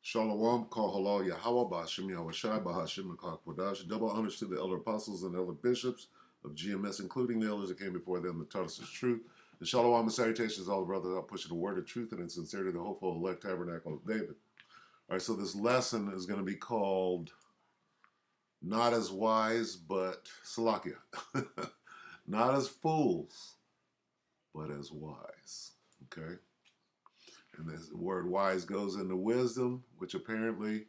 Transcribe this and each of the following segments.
Shalom, call halal Yahweh, Ba'ashem Yahweh Shai, Ba'ashem Kodash. Double honors to the elder apostles and elder bishops of GMS, including the elders that came before them, that taught us the truth. And shalom and salutations to all the brothers out pushing the word of truth and in sincerity, the hopeful elect tabernacle of David. All right, so this lesson is going to be called Not as Wise, but Salakia. Not as fools, but as wise. Okay? And this word wise goes into wisdom, which apparently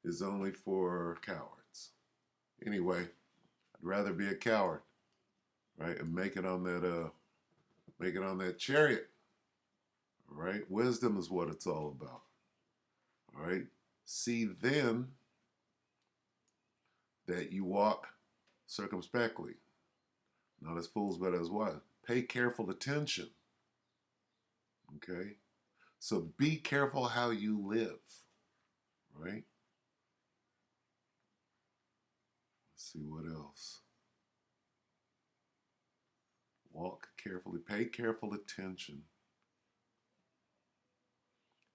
is only for cowards. Anyway, I'd rather be a coward, right? And make it on that chariot. All right? Wisdom is what it's all about. All right? See then that you walk circumspectly, not as fools, but as wise. Pay careful attention. Okay? So be careful how you live, right? Let's see what else. Walk carefully, pay careful attention.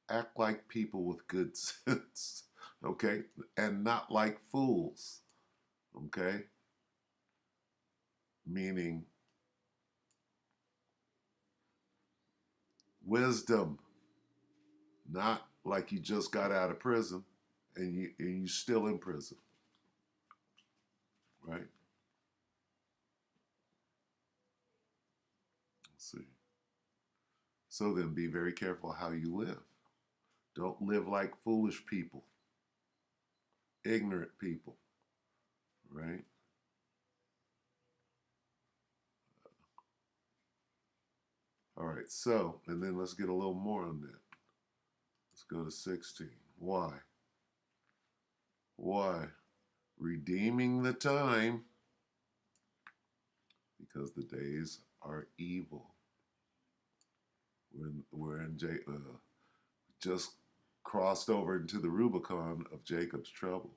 Act like people with good sense, okay? And not like fools, okay? Meaning wisdom, not like you just got out of prison and you're still in prison, right? Let's see. So then be very careful how you live. Don't live like foolish people, ignorant people, right? All right, so, and then let's get a little more on that. Let's go to 16. Why? Why? Redeeming the time, because the days are evil. Just crossed over into the Rubicon of Jacob's trouble.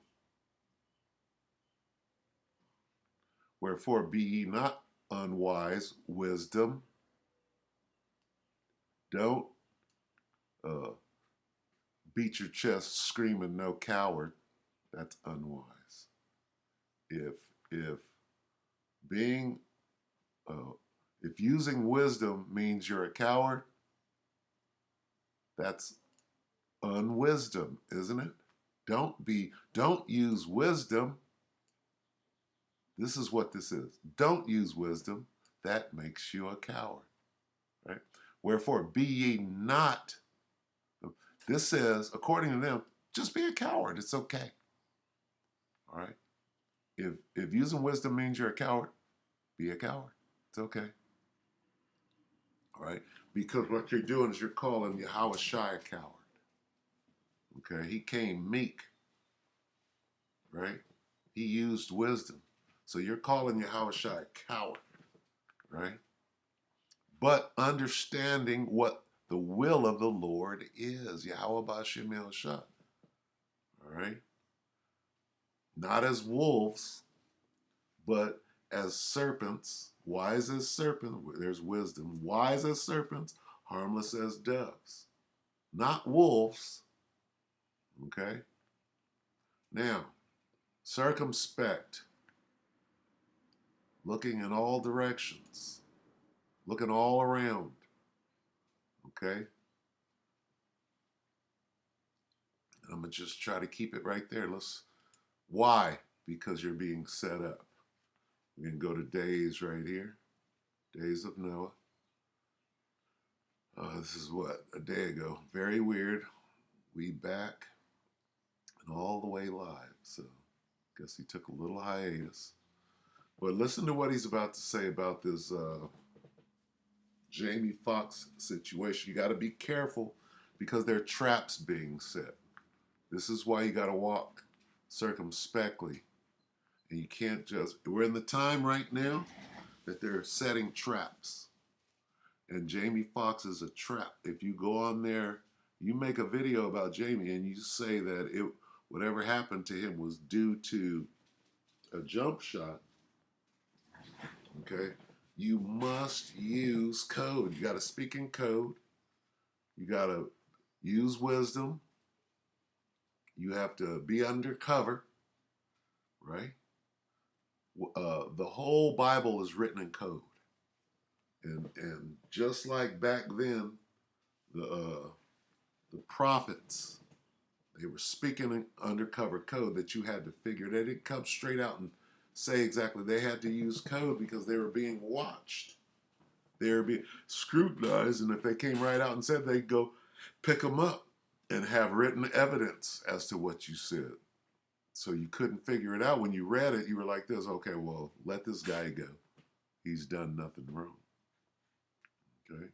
Wherefore be ye not unwise, wisdom. Don't beat your chest screaming no coward. That's unwise. If being if using wisdom means you're a coward, that's unwisdom, isn't it? Don't use wisdom. This is what this is. Don't use wisdom. That makes you a coward, right? Wherefore be ye not. This says, according to them, just be a coward. It's okay. All right. If using wisdom means you're a coward, be a coward. It's okay. All right. Because what you're doing is you're calling Yahweh Shai a coward. Okay. He came meek. Right. He used wisdom. So you're calling Yahweh Shai a coward. Right. But understanding what the will of the Lord is. Yahweh Ba'ashem El Shai. All right. Not as wolves, but as serpents, wise as serpents. There's wisdom. Wise as serpents, harmless as doves. Not wolves. Okay? Now, circumspect. Looking in all directions. Looking all around. Okay? And I'm going to just try to keep it right there. Why? Because you're being set up. We can go to days right here. Days of Noah. This is what? A day ago. Very weird. We back and all the way live. So guess he took a little hiatus. But listen to what he's about to say about this Jamie Foxx situation. You got to be careful because there are traps being set. This is why you got to walk circumspectly. And you can't just, we're in the time right now that they're setting traps. And Jamie Foxx is a trap. If you go on there, you make a video about Jamie and you say that whatever happened to him was due to a jump shot, okay, you must use code. You got to speak in code. You got to use wisdom. You have to be undercover, right? The whole Bible is written in code, and just like back then, the prophets, they were speaking in undercover code that you had to figure. They didn't come straight out and say exactly. They had to use code because they were being watched. They were being scrutinized, and if they came right out and said, they'd go pick them up and have written evidence as to what you said. So you couldn't figure it out. When you read it, you were like this, okay, well, let this guy go. He's done nothing wrong. Okay?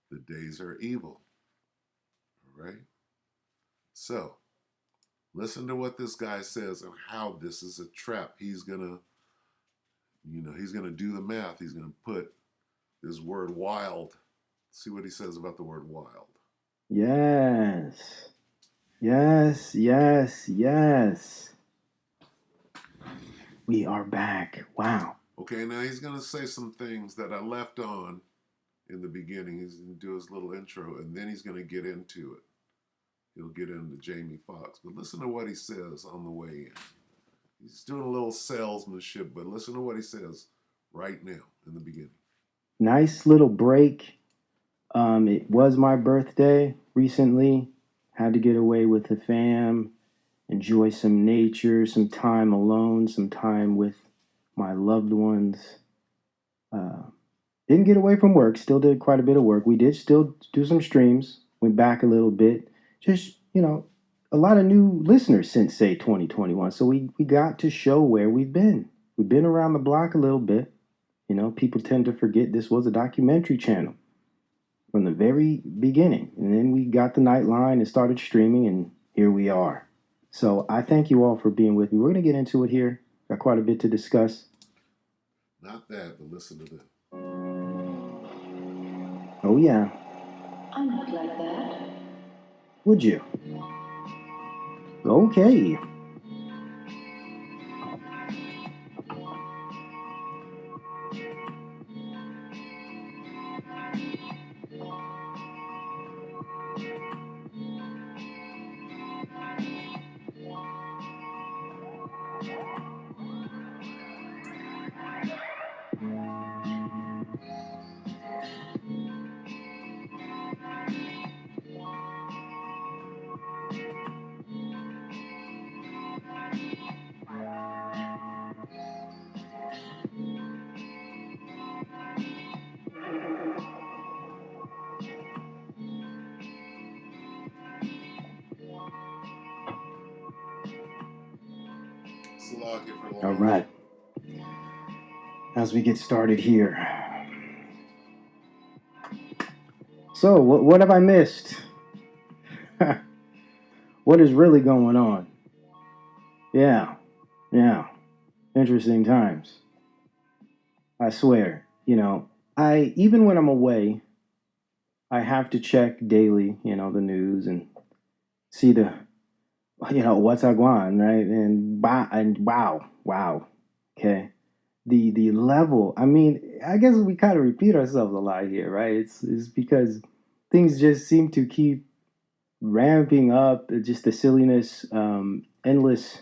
The days are evil. All right? So, listen to what this guy says and how this is a trap. He's gonna, he's gonna do the math. He's gonna put this word wild. See what he says about the word wild. Yes. Yes, yes, yes. We are back. Wow. Okay, now he's gonna say some things that I left on in the beginning. He's gonna do his little intro, and then he's gonna get into it. He'll get into Jamie Foxx. But listen to what he says on the way in. He's doing a little salesmanship, but listen to what he says right now in the beginning. Nice little break. It was my birthday recently. Had to get away with the fam, enjoy some nature, some time alone, some time with my loved ones. Uh, didn't get away from work. Still did quite a bit of work. We did still do some streams. Went back a little bit. Just a lot of new listeners since say 2021. So we got to show where we've been. We've been around the block a little bit. People tend to forget this was a documentary channel from the very beginning. And then we got the Nightline and started streaming, and here we are. So I thank you all for being with me. We're going to get into it here. Got quite a bit to discuss. Not that, but listen to this. Oh, yeah. I'm not like that. Would you? Okay. All right. As we get started here. So, what have I missed? What is really going on? Yeah. Interesting times. I swear. I even when I'm away, I have to check daily, the news and see the what's going, right? And wow. Okay. The level. I mean, I guess we kind of repeat ourselves a lot here, right? It's because things just seem to keep ramping up. Just the silliness, endless.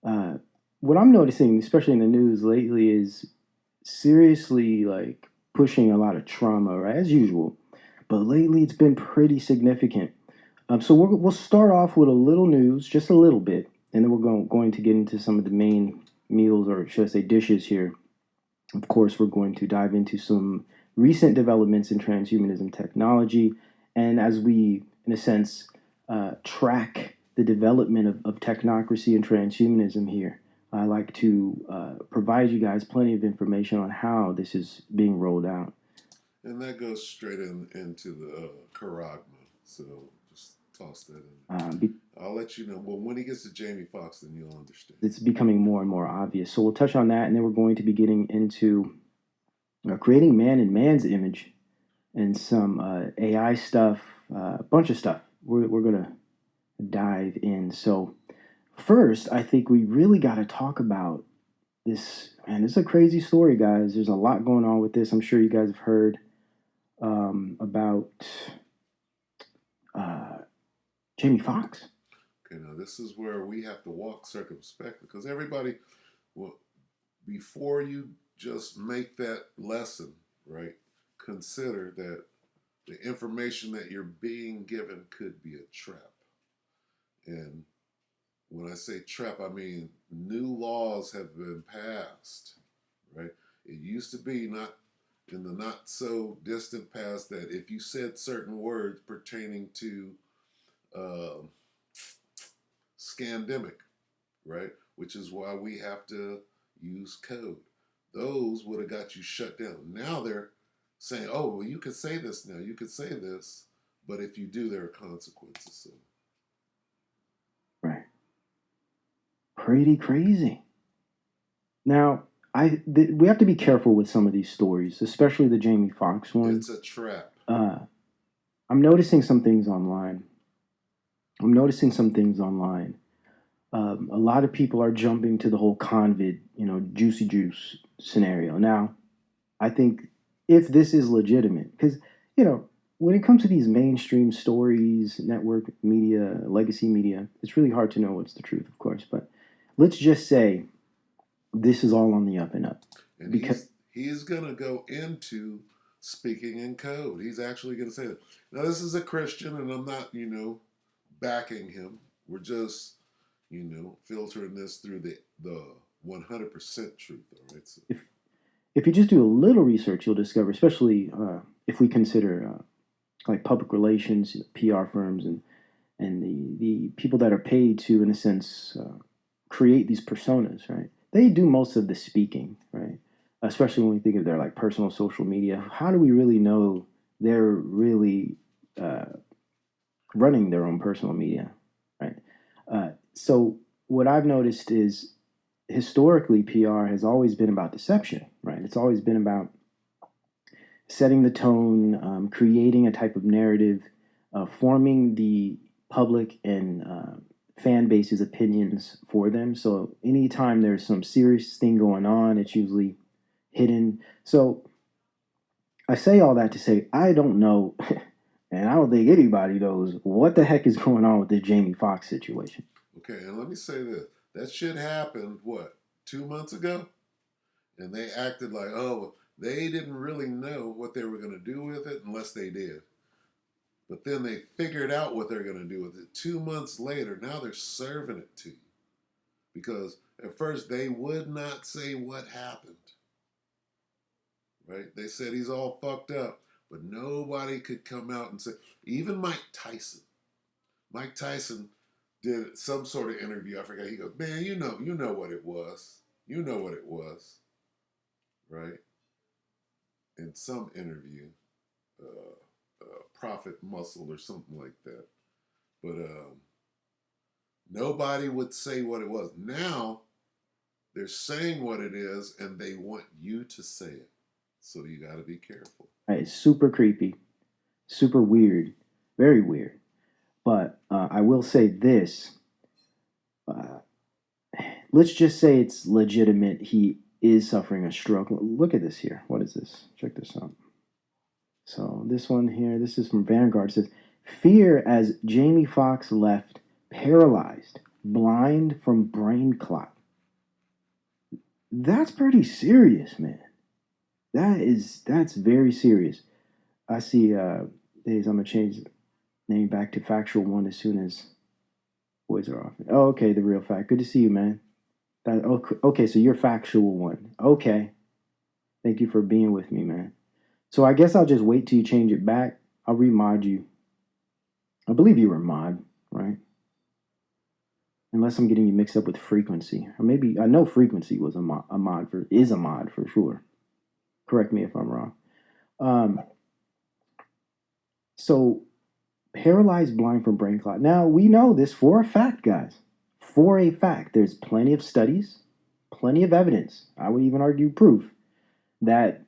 Uh, what I'm noticing, especially in the news lately, is seriously like pushing a lot of trauma, right? As usual, but lately it's been pretty significant. So we'll start off with a little news, just a little bit, and then we're going to get into some of the main meals, or should I say dishes here. Of course, we're going to dive into some recent developments in transhumanism technology, and as we, in a sense, track the development of technocracy and transhumanism here, I like to provide you guys plenty of information on how this is being rolled out. And that goes straight into the charagma. So just toss that in. I'll let you know. Well, when he gets to Jamie Foxx, then you'll understand. It's becoming more and more obvious. So we'll touch on that, and then we're going to be getting into creating man in man's image and some AI stuff, a bunch of stuff. We're going to dive in. So first, I think we really got to talk about this. Man, this is a crazy story, guys. There's a lot going on with this. I'm sure you guys have heard about Jamie Foxx. This is where we have to walk circumspectly because everybody, well, before you just make that lesson, right, consider that the information that you're being given could be a trap. And when I say trap, I mean new laws have been passed, right? It used to be not in the not so distant past that if you said certain words pertaining to uh, scandemic, right, which is why we have to use code, those would have got you shut down. Now they're saying, oh, well, you could say this now, you could say this, but if you do, there are consequences. So. Right. Pretty crazy. Now, we have to be careful with some of these stories, especially the Jamie Foxx one. It's a trap. I'm noticing some things online. A lot of people are jumping to the whole convid, juicy juice scenario. Now, I think if this is legitimate, because, when it comes to these mainstream stories, network media, legacy media, it's really hard to know what's the truth, of course. But let's just say this is all on the up and up. And because he's going to go into speaking in code. He's actually going to say that. Now, this is a Christian, and I'm not, backing him. We're just, filtering this through the 100% truth. All right. So. If you just do a little research, you'll discover, especially if we consider like public relations, PR firms, and the people that are paid to, in a sense, create these personas, right? They do most of the speaking, right? Especially when we think of their like personal social media. How do we really know they're really running their own personal media, right? So what I've noticed is historically PR has always been about deception, right? It's always been about setting the tone, creating a type of narrative, forming the public and fan base's opinions for them. So anytime there's some serious thing going on, it's usually hidden. So I say all that to say I don't know, and I don't think anybody knows what the heck is going on with this Jamie Foxx situation. Okay, and let me say this. That shit happened, 2 months ago? And they acted like, oh, they didn't really know what they were going to do with it unless they did. But then they figured out what they're going to do with it. 2 months later, now they're serving it to you. Because at first they would not say what happened. Right? They said he's all fucked up. But nobody could come out and say, even Mike Tyson. Mike Tyson did some sort of interview. I forgot. He goes, man, you know what it was. You know what it was. Right? In some interview, Profit Muscle or something like that. But nobody would say what it was. Now they're saying what it is, and they want you to say it. So you got to be careful. It's super creepy, super weird, very weird. But I will say this. Let's just say it's legitimate. He is suffering a stroke. Look at this here. What is this? Check this out. So this one here, this is from Vanguard. It says, fear as Jamie Foxx left paralyzed, blind from brain clot. That's pretty serious, man. That's very serious. I see days I'm gonna change the name back to Factual One as soon as boys are off. Oh, okay, the real fact. Good to see you, man. Okay, so you're Factual One. Okay. Thank you for being with me, man. So I guess I'll just wait till you change it back. I'll remod you. I believe you were mod, right? Unless I'm getting you mixed up with Frequency. Or maybe, I know Frequency was is a mod for sure. Correct me if I'm wrong. So, paralyzed, blind from brain clot. Now, we know this for a fact, guys. For a fact. There's plenty of studies, plenty of evidence. I would even argue proof that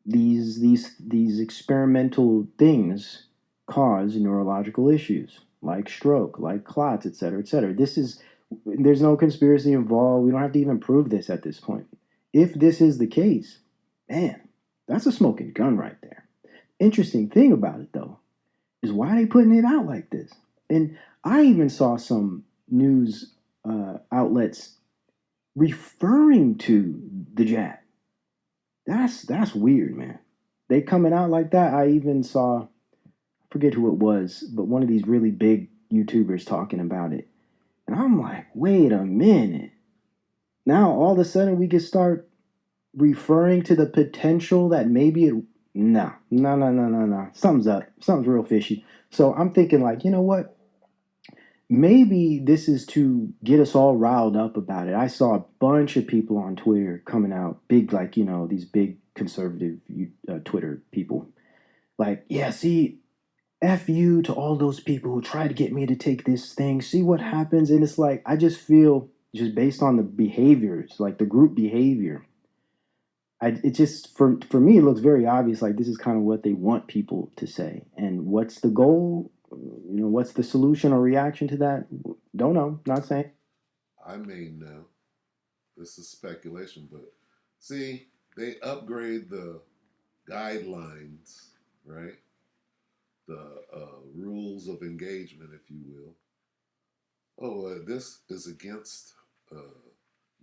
these experimental things cause neurological issues like stroke, like clots, etc., etc. There's no conspiracy involved. We don't have to even prove this at this point. If this is the case, man, that's a smoking gun right there. Interesting thing about it though is why are they putting it out like this? And I even saw some news outlets referring to the jab. That's weird, man. They coming out like that. I even saw, I forget who it was, but one of these really big YouTubers talking about it. And I'm like, wait a minute. Now all of a sudden we can start referring to the potential that maybe it, no. Something's up. Something's real fishy. So I'm thinking like, you know what? Maybe this is to get us all riled up about it. I saw a bunch of people on Twitter coming out, big, like, these big conservative Twitter people. Like, yeah, see, F you to all those people who try to get me to take this thing. See what happens. And it's like, I just feel, just based on the behaviors, like the group behavior, it just, for me, it looks very obvious. Like, this is kind of what they want people to say. And what's the goal? What's the solution or reaction to that? Don't know. Not saying. I may know. This is speculation, but see, they upgrade the guidelines, right? The rules of engagement, if you will. Oh, this is against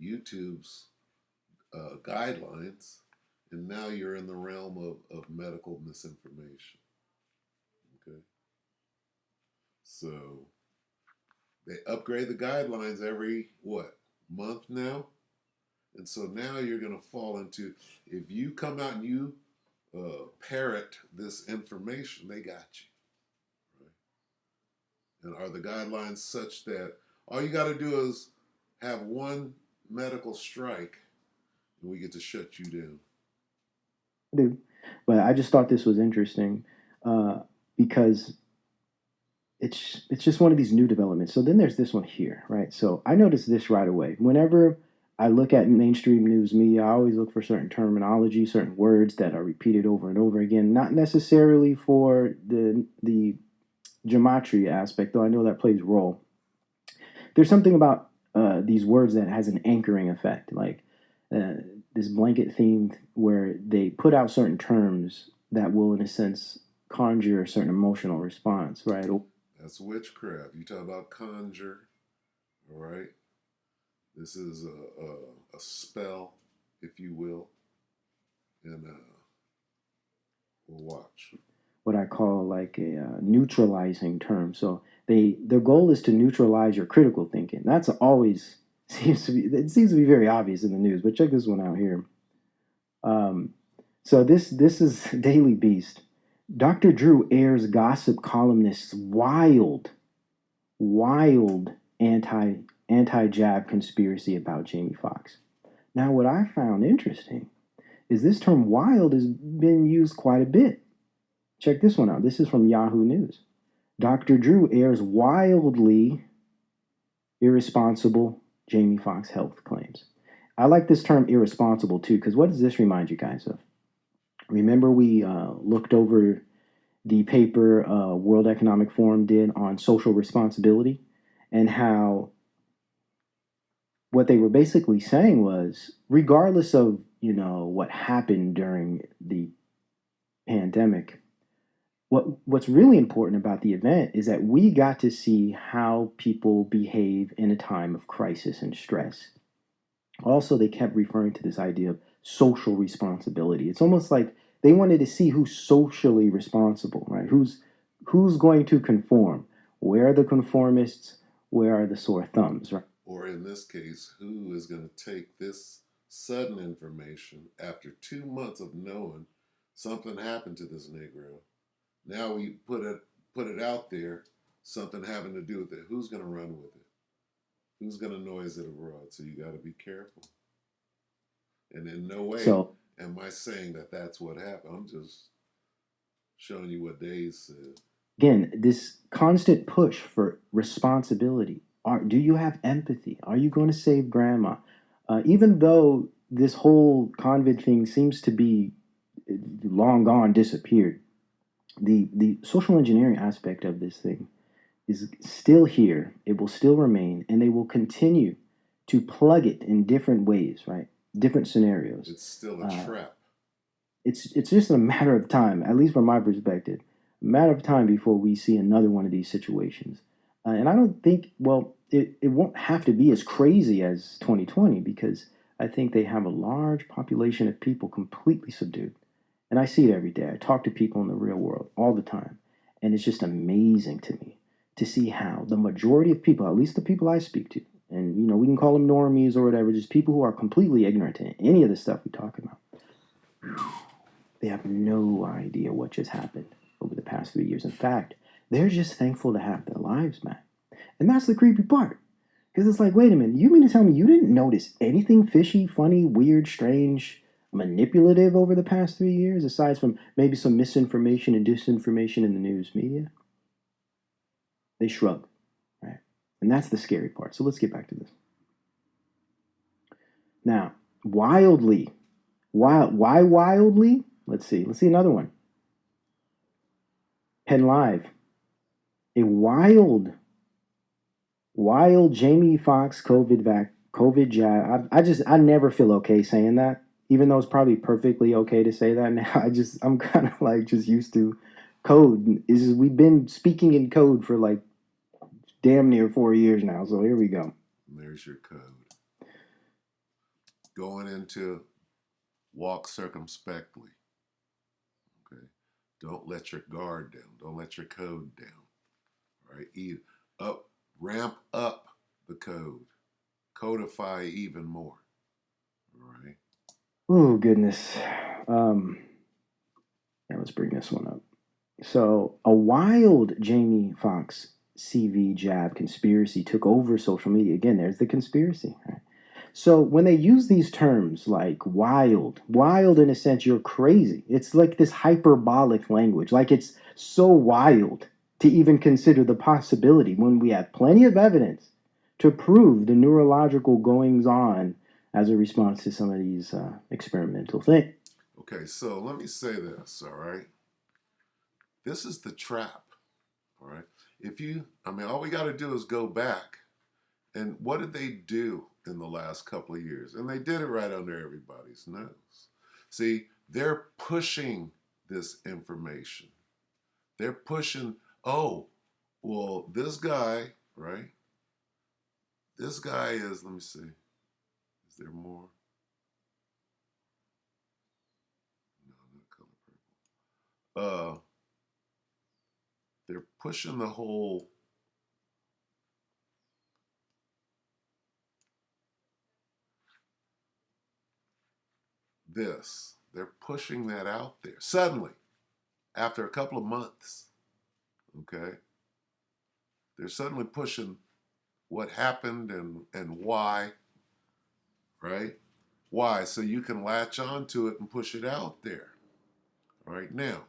YouTube's guidelines, and now you're in the realm of medical misinformation. Okay, so they upgrade the guidelines every month now, and so now you're going to fall into, if you come out and you parrot this information, they got you. Right? And are the guidelines such that all you got to do is have one medical strike, and we get to shut you down? I do. But I just thought this was interesting because it's just one of these new developments. So then there's this one here, right? So I noticed this right away. Whenever I look at mainstream news media, I always look for certain terminology, certain words that are repeated over and over again, not necessarily for the gematria aspect, though I know that plays a role. There's something about these words that has an anchoring effect, like uh, this blanket theme where they put out certain terms that will, in a sense, conjure a certain emotional response, right? That's witchcraft. You talk about conjure, all right? This is a spell, if you will, and we'll watch. What I call like a neutralizing term. So their goal is to neutralize your critical thinking. That's always seems to be very obvious in the news. But check this one out here. Um, so this is Daily Beast. Dr. Drew airs gossip columnist's wild anti jab conspiracy about Jamie Foxx. Now, what I found interesting is this term "wild" has been used quite a bit. Check this one out. This is from Yahoo News. Dr. Drew airs wildly irresponsible Jamie Foxx health claims. I like this term irresponsible too, because what does this remind you guys of? Remember, we looked over the paper World Economic Forum did on social responsibility, and how what they were basically saying was, regardless of what happened during the pandemic, what's really important about the event is that we got to see how people behave in a time of crisis and stress. Also, they kept referring to this idea of social responsibility. It's almost like they wanted to see who's socially responsible, right? Who's going to conform? Where are the conformists? Where are the sore thumbs, right? Or in this case, who is going to take this sudden information after 2 months of knowing something happened to this Negro? Now we put it out there, something having to do with it. Who's going to run with it? Who's going to noise it abroad? So you got to be careful. And in no way am I saying that that's what happened. I'm just showing you what Days said. Again, this constant push for responsibility. Do you have empathy? Are you going to save grandma? Even though this whole COVID thing seems to be long gone, disappeared, the social engineering aspect of this thing is still here. It will still remain, and they will continue to plug it in different ways, right? Different scenarios. It's still a trap. It's just a matter of time, at least from my perspective, a matter of time before we see another one of these situations. And I don't think, well, it won't have to be as crazy as 2020 because I think they have a large population of people completely subdued. And I see it every day. I talk to people in the real world all the time. And it's just amazing to me to see how the majority of people, at least the people I speak to, and we can call them normies or whatever, just people who are completely ignorant to any of the stuff we talk about, they have no idea what just happened over the past 3 years. In fact, they're just thankful to have their lives back. And that's the creepy part. Because it's like, wait a minute, you mean to tell me you didn't notice anything fishy, funny, weird, strange, manipulative over the past 3 years, aside from maybe some misinformation and disinformation in the news media? They shrug, right? And that's the scary part. So let's get back to this. Now, wildly, why wildly? Let's see. Let's see another one. Penn Live. A wild Jamie Foxx COVID jab. I never feel okay saying that, even though it's probably perfectly okay to say that now. I'm kind of like just used to code. We've been speaking in code for like damn near 4 years now. So here we go. There's your code. Going into walk circumspectly. Okay. Don't let your guard down. Don't let your code down. Right? Ramp up the code. Codify even more. All right. Oh goodness. Yeah, let's bring this one up. So a wild Jamie Foxx CV jab conspiracy took over social media. Again, there's the conspiracy. Right? So when they use these terms like wild in a sense, you're crazy. It's like this hyperbolic language. Like it's so wild to even consider the possibility when we have plenty of evidence to prove the neurological goings on as a response to some of these experimental things. Okay, so let me say this, all right? This is the trap, all right? All we got to do is go back. And what did they do in the last couple of years? And they did it right under everybody's nose. See, they're pushing this information. They're pushing, oh, well, this guy, right? This guy is, let me see, is there more? No, not color purple. They're pushing the whole this. They're pushing that out there. Suddenly, after a couple of months, okay, they're suddenly pushing what happened and why, right? Why? So you can latch onto it and push it out there. All right, now,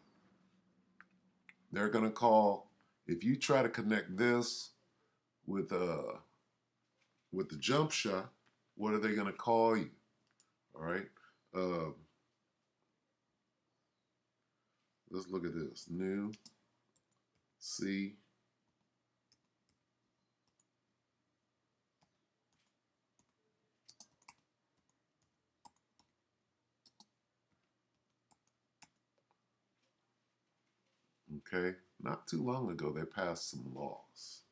they're going to call, if you try to connect this with the jump shot, what are they going to call you? All right. Uh, let's look at this. New C. Okay. Not too long ago, they passed some laws.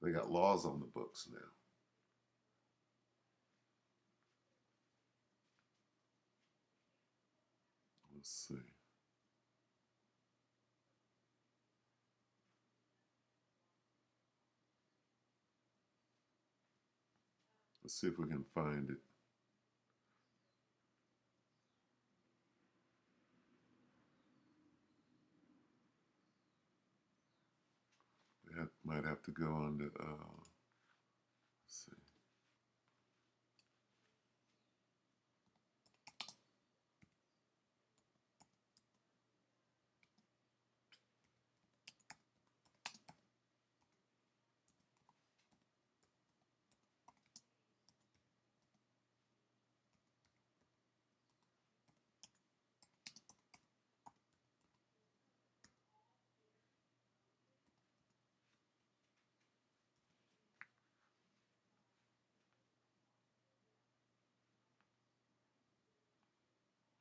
They got laws on the books now. Let's see. Let's see if we can find it. Might have to go on to, let's see.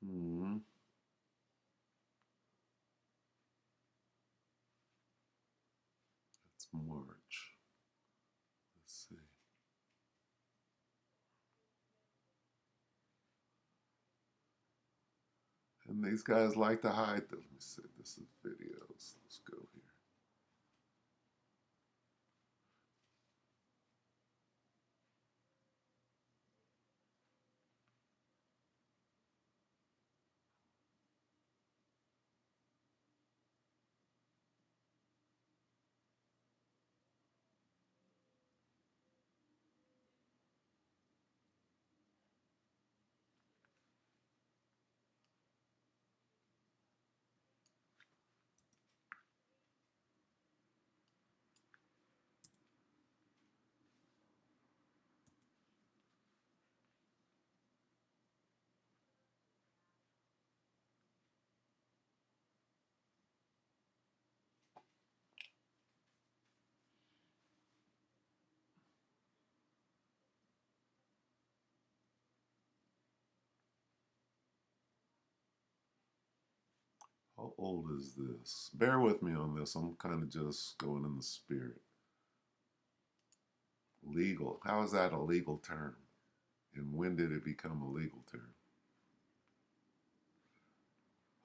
Hmm. It's March. And these guys like to hide them. Let me see. This is videos. Let's go here. How old is this? Bear with me on this. I'm kind of just going in the spirit. Legal. How is that a legal term? And when did it become a legal term?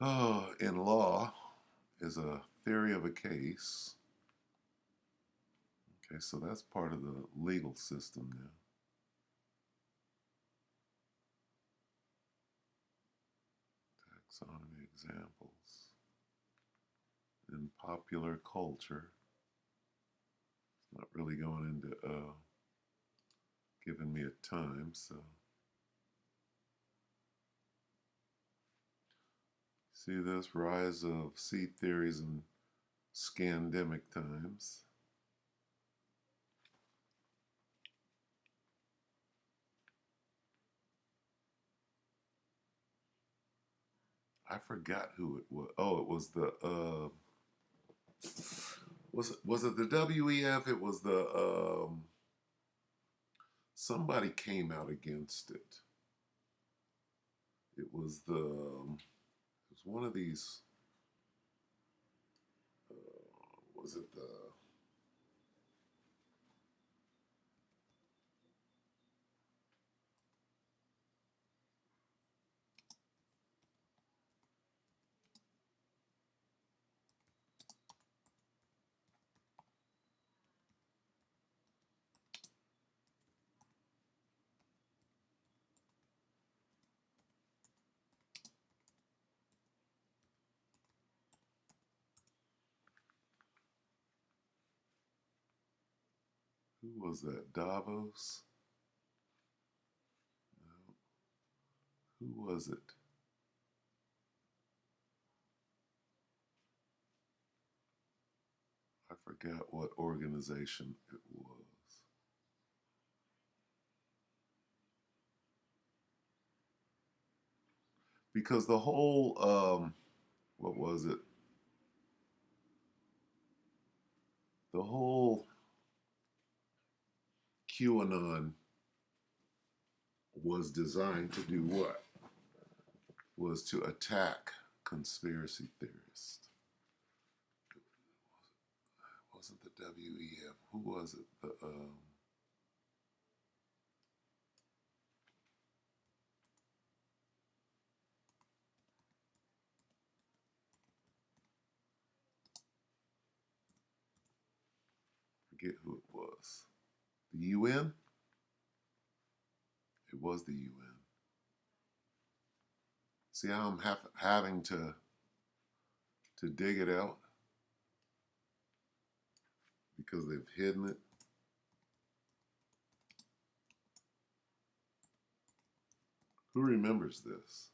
Oh, in law is a theory of a case. Okay, so that's part of the legal system now. Taxonomy examples. In popular culture. It's not really going into giving me a time, so. See this? Rise of seed theories in Scandemic times. I forgot who it was. Oh, it was the was it the WEF? It was the somebody came out against it. It was the it was one of these. Was it the who was that? Davos? No. Who was it? I forgot what organization it was. Because the whole what was it? The whole QAnon was designed to do what? Was to attack conspiracy theorists. It wasn't the WEF. Who was it? The forget who it was. The UN? It was the UN. See how I'm having to dig it out because they've hidden it. Who remembers this?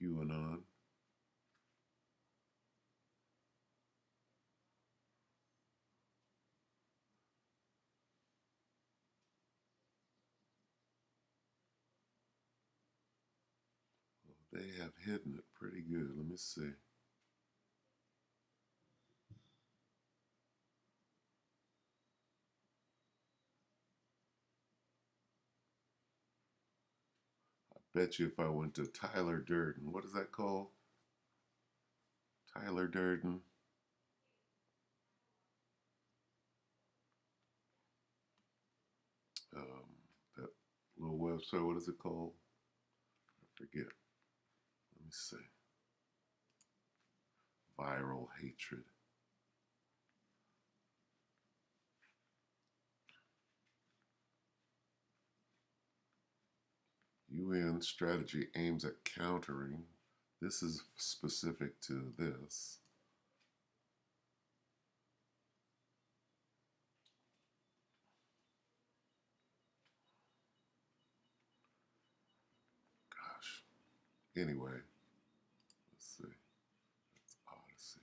QAnon. They have hidden it pretty good. Let me see. Bet you if I went to Tyler Durden, what is that called? Tyler Durden. That little website, what is it called? I forget. Let me see. Viral hatred. UN strategy aims at countering. This is specific to this. Gosh. Anyway, let's see. That's Odyssey.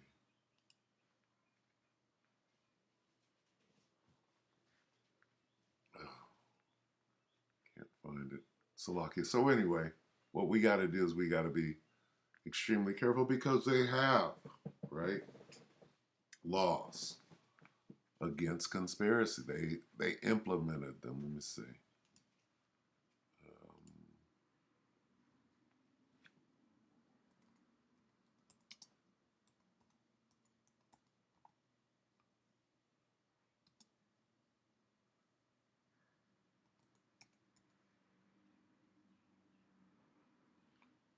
Oh, can't find it. Salakia. So anyway, what we got to do is we got to be extremely careful because they have, right, laws against conspiracy. They implemented them. Let me see.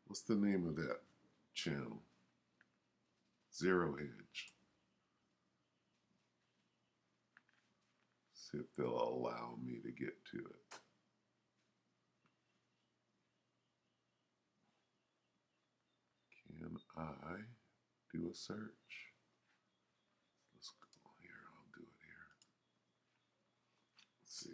What's the name of that channel? Zero Hedge. See if they'll allow me to get to it. Can I do a search? Let's go here. I'll do it here. Let's see.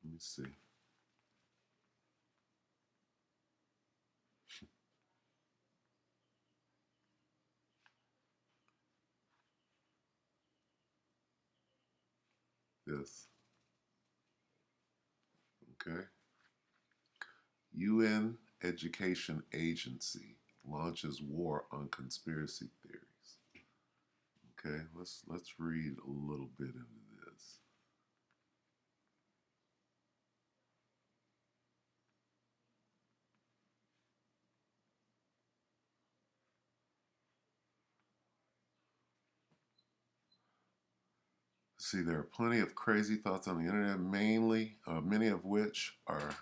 Let me see. This. Okay. UN Education Agency launches war on conspiracy theories. Okay, let's read a little bit into this. See, there are plenty of crazy thoughts on the internet, many of which are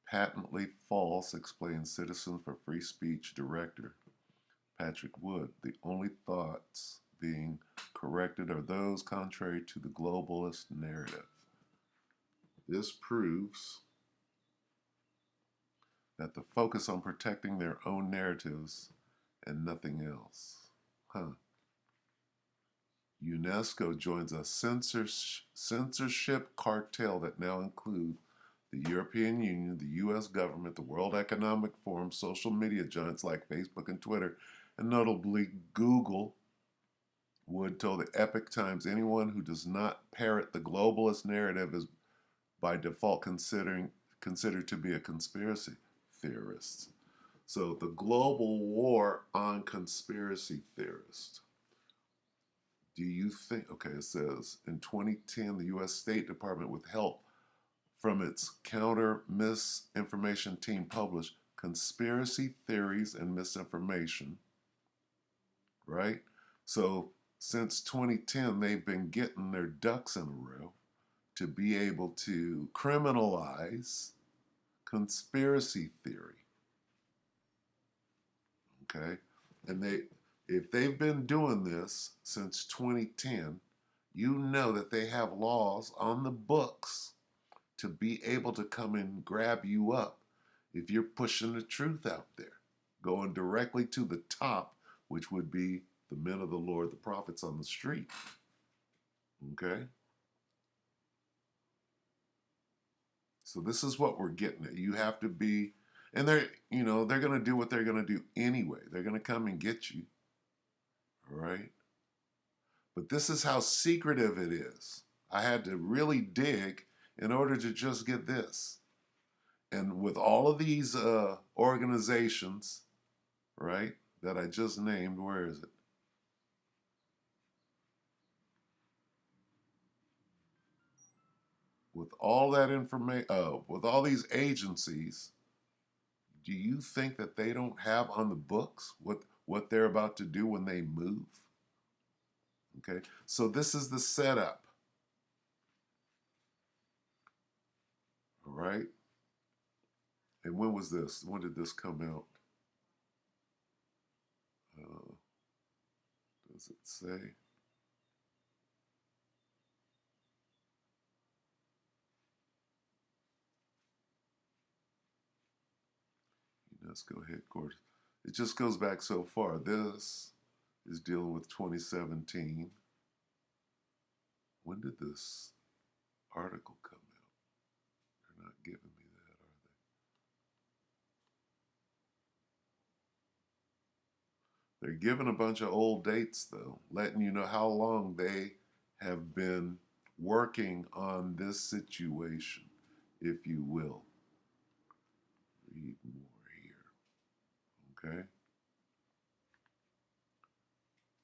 patently false, explains Citizens for Free Speech director Patrick Wood. The only thoughts being corrected are those contrary to the globalist narrative. This proves that the focus on protecting their own narratives and nothing else. UNESCO joins a censorship cartel that now includes the European Union, the US government, the World Economic Forum, social media giants like Facebook and Twitter, and notably Google. Wood told the Epoch Times anyone who does not parrot the globalist narrative is by default considered to be a conspiracy theorist. So the global war on conspiracy theorists. Do you think, okay, it says in 2010, the US State Department, with help from its counter misinformation team, published Conspiracy Theories and Misinformation, right? So since 2010, they've been getting their ducks in a row to be able to criminalize conspiracy theory, okay? And if they've been doing this since 2010, you know that they have laws on the books to be able to come and grab you up if you're pushing the truth out there, going directly to the top, which would be the men of the Lord, the prophets on the street. Okay? So this is what we're getting at. You have to be, and they're going to do what they're going to do anyway. They're going to come and get you. All right? But this is how secretive it is. I had to really dig in order to just get this. And with all of these organizations, right, that I just named, where is it? With all that information, with all these agencies, do you think that they don't have on the books what they're about to do when they move? Okay, so this is the setup. All right. And when was this? When did this come out? Does it say? UNESCO headquarters. It just goes back so far. This is dealing with 2017. When did this article come out? They're not giving me that, are they? They're giving a bunch of old dates, though, letting you know how long they have been working on this situation, if you will. Read more here. Okay?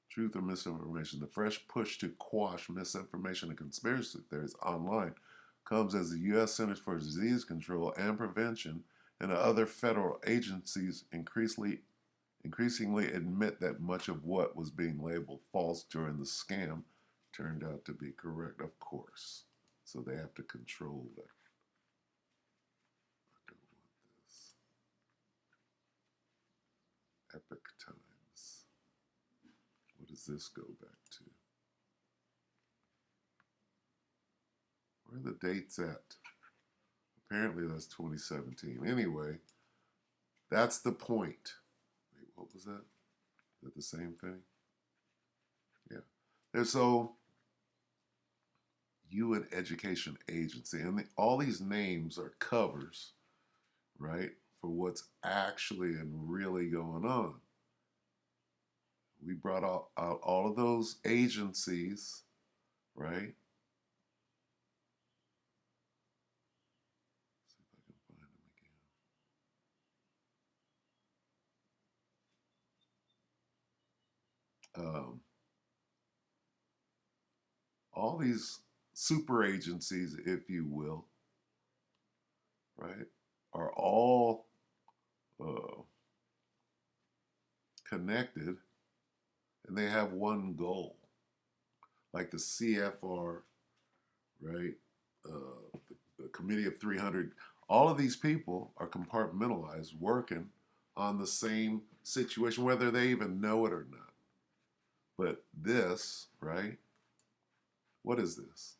Truth or misinformation. The fresh push to quash misinformation and conspiracy theories online comes as the U.S. Centers for Disease Control and Prevention and other federal agencies increasingly admit that much of what was being labeled false during the scam turned out to be correct, of course. So they have to control that. I don't want this. Epic Times. What does this go back to? Where are the dates at? Apparently that's 2017. Anyway, that's the point. Wait, what was that? Is that the same thing? Yeah. There's so UN Education Agency, and all these names are covers, right, for what's actually and really going on. We brought out all of those agencies, right? See if I can find them again. All these super agencies, if you will, right, are all connected, and they have one goal. Like the CFR, right? The Committee of 300. All of these people are compartmentalized, working on the same situation, whether they even know it or not. But this, right? What is this?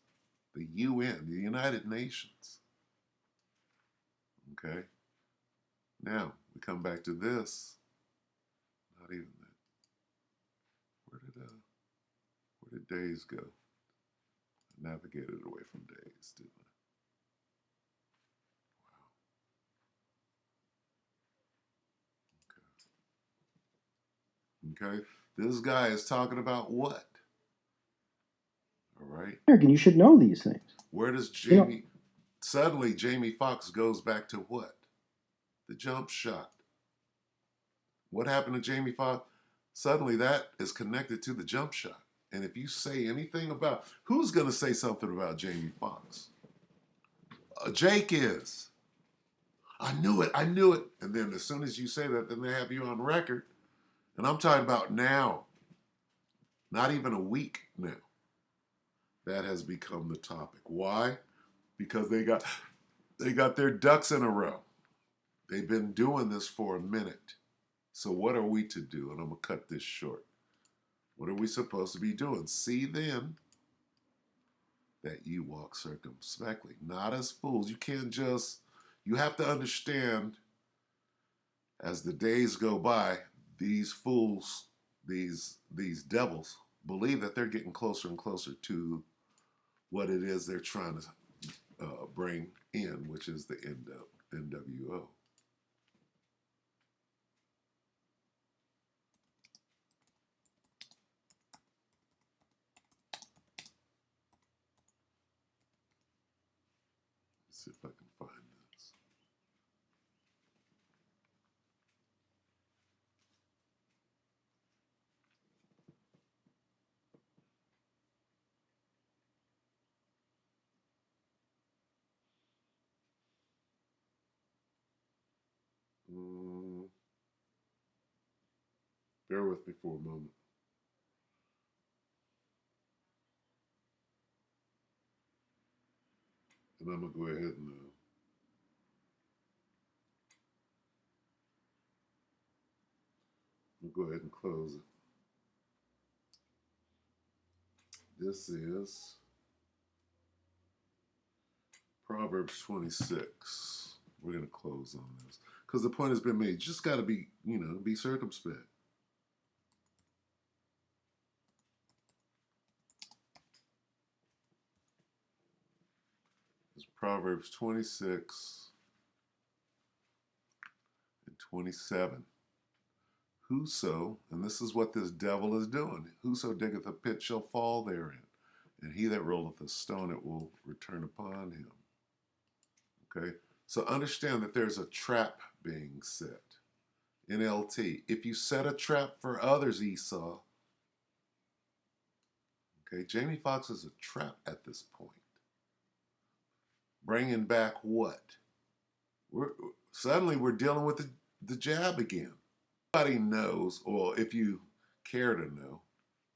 The UN, the United Nations. Okay? Now, we come back to this. Not even that. Where did days go? I navigated away from days, didn't I? Wow. Okay. This guy is talking about what? All right. American, you should know these things. Where does You know, Jamie, suddenly Jamie Foxx goes back to what? The jump shot. What happened to Jamie Foxx? Suddenly that is connected to the jump shot. And if you say anything about, who's going to say something about Jamie Foxx? Jake is. I knew it. I knew it. And then as soon as you say that, then they have you on record. And I'm talking about now, not even a week now. That has become the topic. Why? Because they got their ducks in a row. They've been doing this for a minute. So what are we to do? And I'm going to cut this short. What are we supposed to be doing? See then that you walk circumspectly, not as fools. You can't just, you have to understand as the days go by, these fools, these devils believe that they're getting closer and closer to what it is they're trying to bring in, which is the NWO. Let's see if I can find this. Bear with me for a moment. And I'm going to go ahead and close it. This is Proverbs 26. We're going to close on this because the point has been made. You just got to be, be circumspect. It's Proverbs 26 and 27. Whoso, and this is what this devil is doing, whoso diggeth a pit shall fall therein, and he that rolleth a stone, it will return upon him. Okay? So understand that there's a trap being set. NLT. If you set a trap for others, Esau, okay, Jamie Foxx is a trap at this point. Bringing back what? Suddenly we're dealing with the jab again. Everybody knows, or if you care to know,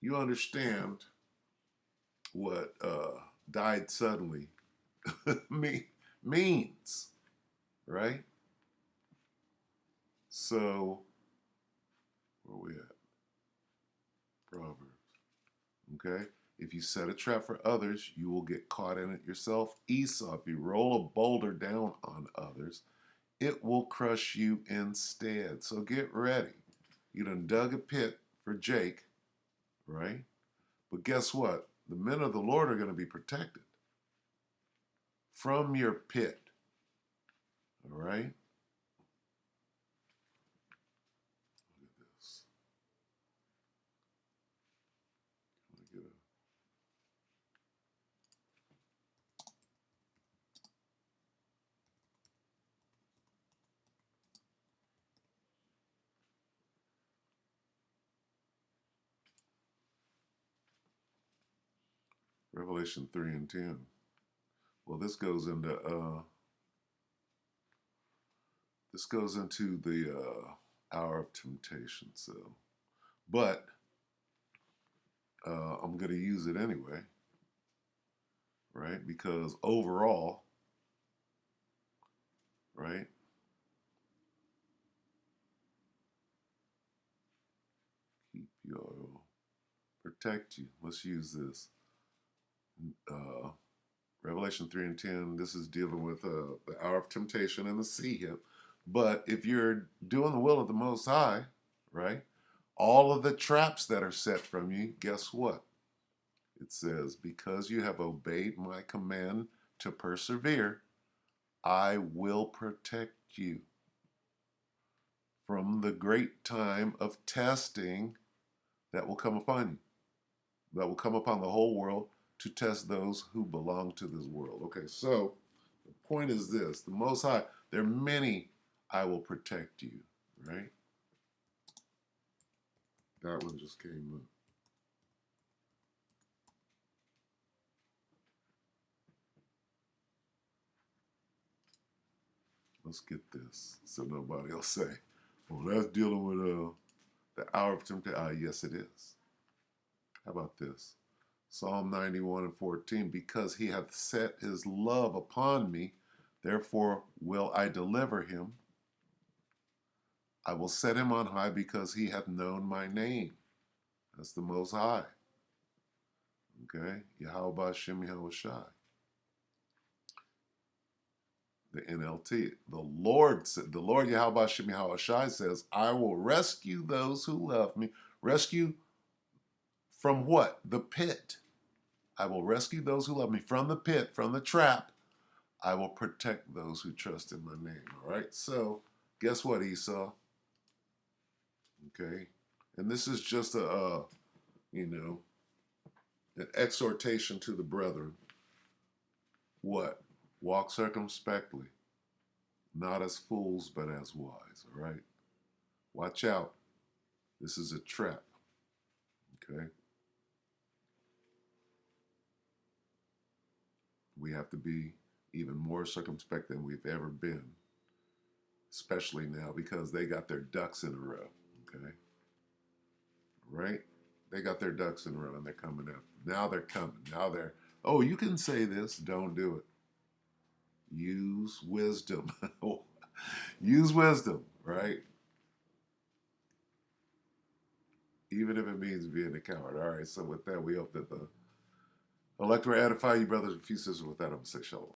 you understand what died suddenly means, right? So, where are we at? Proverbs. Okay? If you set a trap for others, you will get caught in it yourself. Esau, if you roll a boulder down on others, it will crush you instead. So get ready. You done dug a pit for Jake, right? But guess what? The men of the Lord are going to be protected from your pit. All right? Look at this. Let me get Revelation 3 and 10. Well, this goes into the hour of temptation. So, but I'm going to use it anyway, right? Because overall, right? Keep your protect you. Let's use this. Revelation 3 and 10. This is dealing with the hour of temptation and the sea hip. But if you're doing the will of the Most High, right? All of the traps that are set from you, guess what? It says, because you have obeyed my command to persevere, I will protect you from the great time of testing that will come upon you, that will come upon the whole world to test those who belong to this world. Okay, so the point is this, the Most High, there are many, I will protect you, right? That one just came up. Let's get this so nobody will say, well, that's dealing with the hour of temptation. Yes, it is. How about this? Psalm 91 and 14, because he hath set his love upon me, therefore will I deliver him. I will set him on high because he hath known my name. That's the Most High. Okay? Yahweh Shem Yahweh Shai. The NLT. The Lord Yahweh Shem Yahweh Shai says, I will rescue those who love me, Rescue from what? The pit. I will rescue those who love me from the pit, from the trap. I will protect those who trust in my name. All right. So, guess what, Esau? Okay. And this is just you know, an exhortation to the brethren. What? Walk circumspectly, not as fools, but as wise. All right. Watch out. This is a trap. Okay. We have to be even more circumspect than we've ever been, especially now because they got their ducks in a row. Okay. Right? They got their ducks in a row and they're coming up. Now they're coming. Now they're, oh, you can say this. Don't do it. Use wisdom. Use wisdom, right? Even if it means being a coward. All right. So with that, we hope that the elect will edify you, brothers and sisters. With that, I'm going to say shalom.